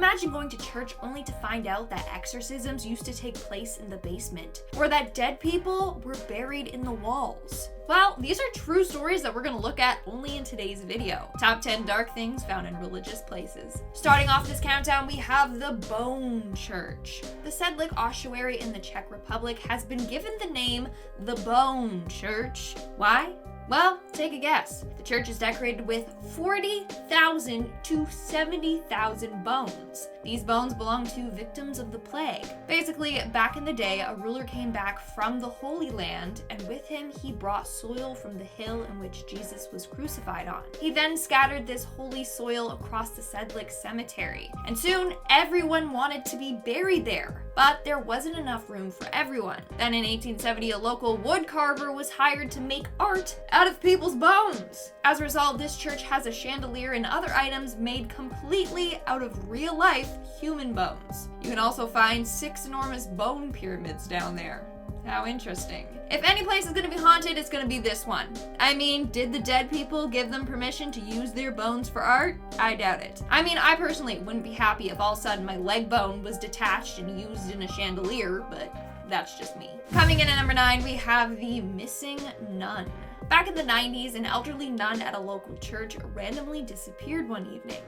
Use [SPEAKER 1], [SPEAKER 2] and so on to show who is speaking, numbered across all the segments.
[SPEAKER 1] Imagine going to church only to find out that exorcisms used to take place in the basement, or that dead people were buried in the walls. Well, these are true stories that we're going to look at only in today's video. Top 10 dark things found in religious places. Starting off this countdown, we have the Bone Church. The Sedlic ossuary in the Czech Republic has been given the name the Bone Church. Why? Well, take a guess. The church is decorated with 40,000 to 70,000 bones. These bones belong to victims of the plague. Basically, back in the day, a ruler came back from the Holy Land, and with him, he brought soil from the hill in which Jesus was crucified on. He then scattered this holy soil across the Sedlic cemetery, and soon everyone wanted to be buried there. But there wasn't enough room for everyone. Then in 1870, a local wood carver was hired to make art out of people's bones. As a result, this church has a chandelier and other items made completely out of real-life human bones. You can also find 6 enormous bone pyramids down there. How interesting. If any place is going to be haunted, it's going to be this one. I mean, did the dead people give them permission to use their bones for art? I doubt it. I mean, I personally wouldn't be happy if all of a sudden my leg bone was detached and used in a chandelier, but that's just me. Coming in at number 9, we have the Missing Nun. Back in the 90s, an elderly nun at a local church randomly disappeared one evening.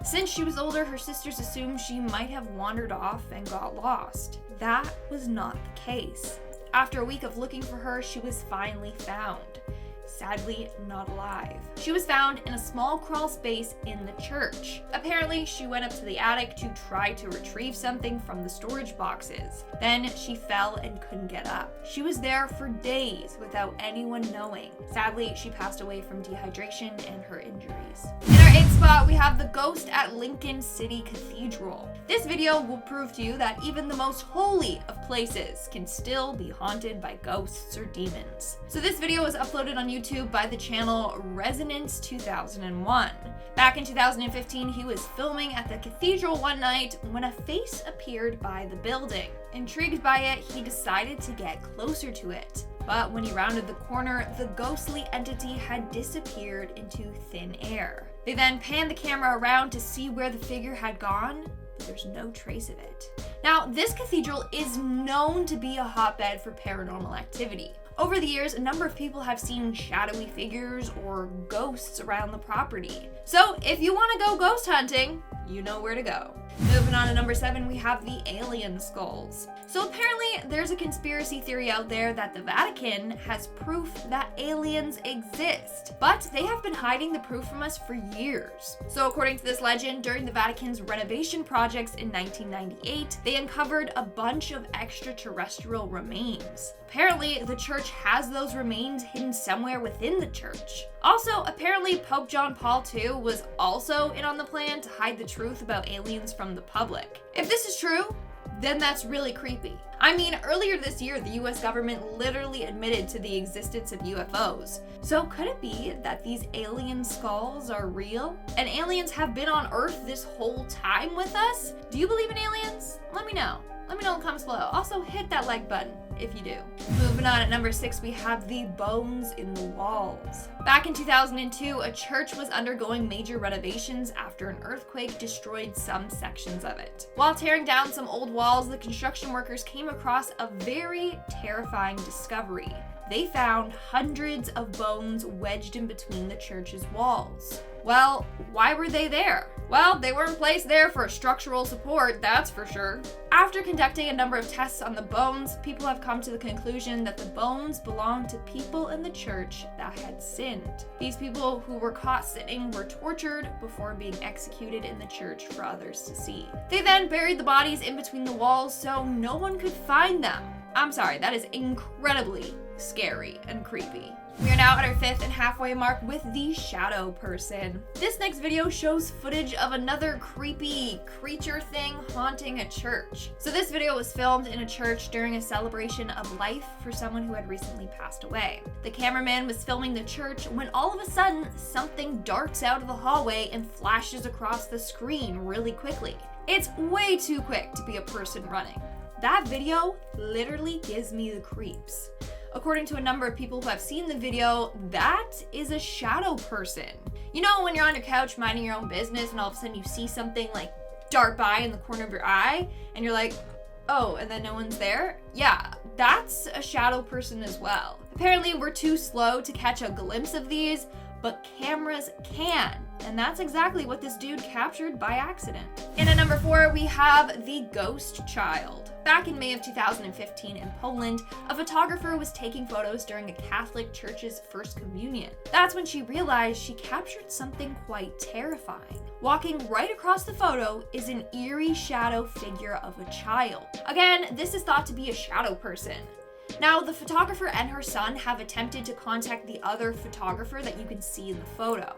[SPEAKER 1] Since she was older, her sisters assumed she might have wandered off and got lost. That was not the case. After a week of looking for her, she was finally found. Sadly, not alive. She was found in a small crawl space in the church. Apparently, she went up to the attic to try to retrieve something from the storage boxes. Then she fell and couldn't get up. She was there for days without anyone knowing. Sadly, she passed away from dehydration and her injuries. In our 8th spot, we have the ghost at Lincoln City Cathedral. This video will prove to you that even the most holy of places can still be haunted by ghosts or demons. So this video was uploaded on YouTube by the channel Resonance 2001. Back in 2015, he was filming at the cathedral one night when a face appeared by the building. Intrigued by it, he decided to get closer to it. But when he rounded the corner, the ghostly entity had disappeared into thin air. They then panned the camera around to see where the figure had gone, but there's no trace of it. Now, this cathedral is known to be a hotbed for paranormal activity. Over the years, a number of people have seen shadowy figures or ghosts around the property. So if you want to go ghost hunting, you know where to go. Moving on to number 7, we have the alien skulls. So apparently there's a conspiracy theory out there that the Vatican has proof that aliens exist, but they have been hiding the proof from us for years. So according to this legend, during the Vatican's renovation projects in 1998, they uncovered a bunch of extraterrestrial remains. Apparently, the church has those remains hidden somewhere within the church. Also, apparently Pope John Paul II was also in on the plan to hide the truth about aliens from the public. If this is true, then that's really creepy. I mean, earlier this year, the US government literally admitted to the existence of UFOs. So could it be that these alien skulls are real? And aliens have been on Earth this whole time with us? Do you believe in aliens? Let me know. Let me know in the comments below. Also, hit that like button if you do. Moving on, at number 6, we have the bones in the walls. Back in 2002, a church was undergoing major renovations after an earthquake destroyed some sections of it. While tearing down some old walls, the construction workers came across a very terrifying discovery. They found hundreds of bones wedged in between the church's walls. Well, why were they there? Well, they weren't placed there for structural support, that's for sure. After conducting a number of tests on the bones, people have come to the conclusion that the bones belonged to people in the church that had sinned. These people who were caught sinning were tortured before being executed in the church for others to see. They then buried the bodies in between the walls so no one could find them. I'm sorry, that is incredibly scary and creepy. We are now at our 5th and halfway mark with the shadow person. This next video shows footage of another creepy creature thing haunting a church. So this video was filmed in a church during a celebration of life for someone who had recently passed away. The cameraman was filming the church when all of a sudden something darts out of the hallway and flashes across the screen really quickly. It's way too quick to be a person running. That video literally gives me the creeps. According to a number of people who have seen the video, that is a shadow person. You know when you're on your couch minding your own business and all of a sudden you see something like dart by in the corner of your eye and you're like, oh, and then no one's there? Yeah, that's a shadow person as well. Apparently we're too slow to catch a glimpse of these, but cameras can. And that's exactly what this dude captured by accident. And at number 4, we have the ghost child. Back in May of 2015 in Poland, a photographer was taking photos during a Catholic church's First Communion. That's when she realized she captured something quite terrifying. Walking right across the photo is an eerie shadow figure of a child. Again, this is thought to be a shadow person. Now, the photographer and her son have attempted to contact the other photographer that you can see in the photo,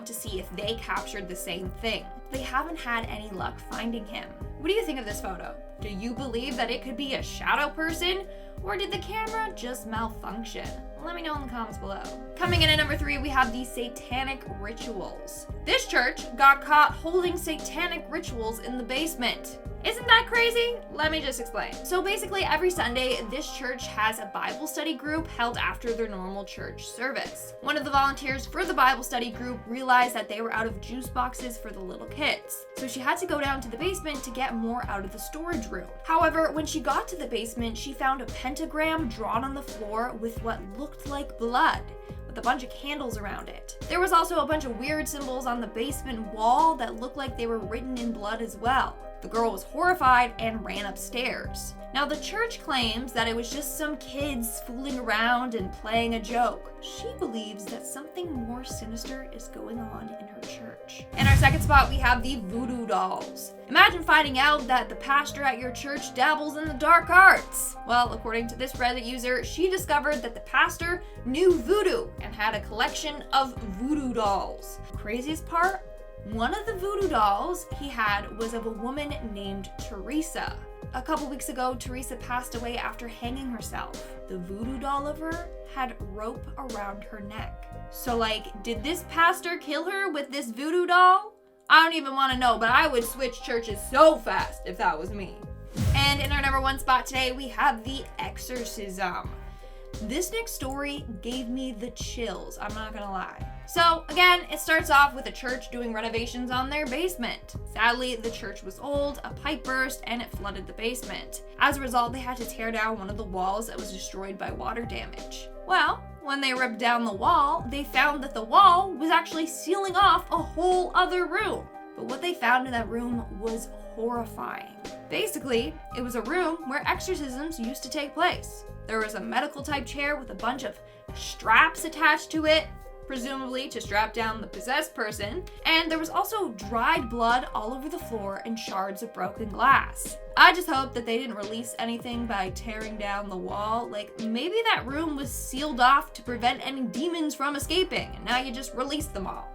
[SPEAKER 1] to see if they captured the same thing. They haven't had any luck finding him. What do you think of this photo? Do you believe that it could be a shadow person, or did the camera just malfunction? Let me know in the comments below. Coming in at number 3, we have the Satanic Rituals. This church got caught holding satanic rituals in the basement. Isn't that crazy? Let me just explain. So basically every Sunday, this church has a Bible study group held after their normal church service. One of the volunteers for the Bible study group realized that they were out of juice boxes for the little kids. So she had to go down to the basement to get more out of the storage room. However, when she got to the basement, she found a pentagram drawn on the floor with what looked like blood, with a bunch of candles around it. There was also a bunch of weird symbols on the basement wall that looked like they were written in blood as well. The girl was horrified and ran upstairs. Now, the church claims that it was just some kids fooling around and playing a joke. She believes that something more sinister is going on in her church. In our second spot, we have the Voodoo Dolls. Imagine finding out that the pastor at your church dabbles in the dark arts. Well, according to this Reddit user, she discovered that the pastor knew voodoo and had a collection of voodoo dolls. Craziest part? One of the voodoo dolls he had was of a woman named Teresa. A couple weeks ago, Teresa passed away after hanging herself. The voodoo doll of her had rope around her neck. So did this pastor kill her with this voodoo doll? I don't even want to know, but I would switch churches so fast if that was me. And in our number 1 spot today, we have the Exorcism. This next story gave me the chills, I'm not gonna lie. So again, it starts off with a church doing renovations on their basement. Sadly, the church was old, a pipe burst, and it flooded the basement. As a result, they had to tear down one of the walls that was destroyed by water damage. Well, when they ripped down the wall, they found that the wall was actually sealing off a whole other room. But what they found in that room was horrifying. Basically, it was a room where exorcisms used to take place. There was a medical type chair with a bunch of straps attached to it, presumably to strap down the possessed person, and there was also dried blood all over the floor and shards of broken glass. I just hope that they didn't release anything by tearing down the wall. Maybe that room was sealed off to prevent any demons from escaping, and now you just released them all.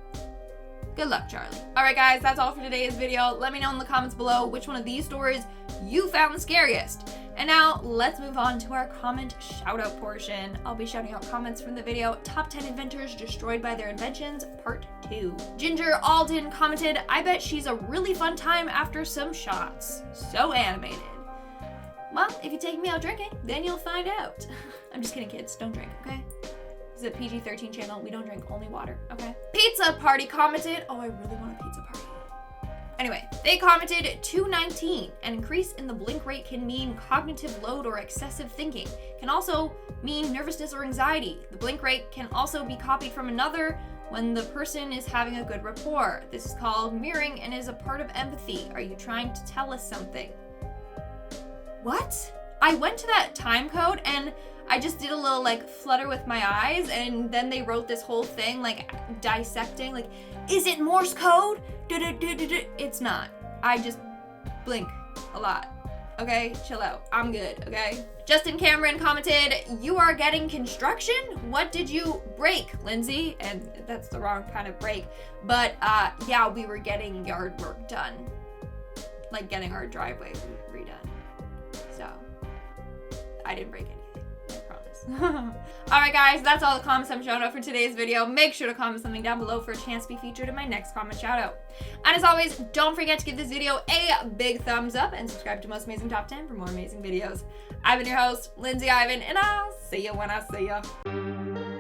[SPEAKER 1] Good luck, Charlie. Alright guys, that's all for today's video. Let me know in the comments below which one of these stories you found the scariest. And now, let's move on to our comment shout-out portion. I'll be shouting out comments from the video, Top 10 Inventors Destroyed by Their Inventions, Part 2. Ginger Alden commented, I bet she's a really fun time after some shots. So animated. Well, if you take me out drinking, then you'll find out. I'm just kidding, kids. Don't drink, okay? This is a PG-13 channel. We don't drink, only water, okay? Pizza Party commented, oh, I really want a pizza party. Anyway, they commented 219. An increase in the blink rate can mean cognitive load or excessive thinking. Can also mean nervousness or anxiety. The blink rate can also be copied from another when the person is having a good rapport. This is called mirroring and is a part of empathy. Are you trying to tell us something? What? I went to that time code and I just did a little flutter with my eyes, and then they wrote this whole thing dissecting, is it Morse code? It's not. I just blink a lot. Okay, chill out. I'm good, okay? Justin Cameron commented, you are getting construction? What did you break, Lindsay? And that's the wrong kind of break. But yeah, we were getting yard work done. Getting our driveway redone. So, I didn't break anything. Alright guys, that's all the comments I'm showing up for today's video. Make sure to comment something down below for a chance to be featured in my next comment shout out. And as always, don't forget to give this video a big thumbs up and subscribe to Most Amazing Top 10 for more amazing videos. I've been your host, Lindsay Ivan, and I'll see you when I see you.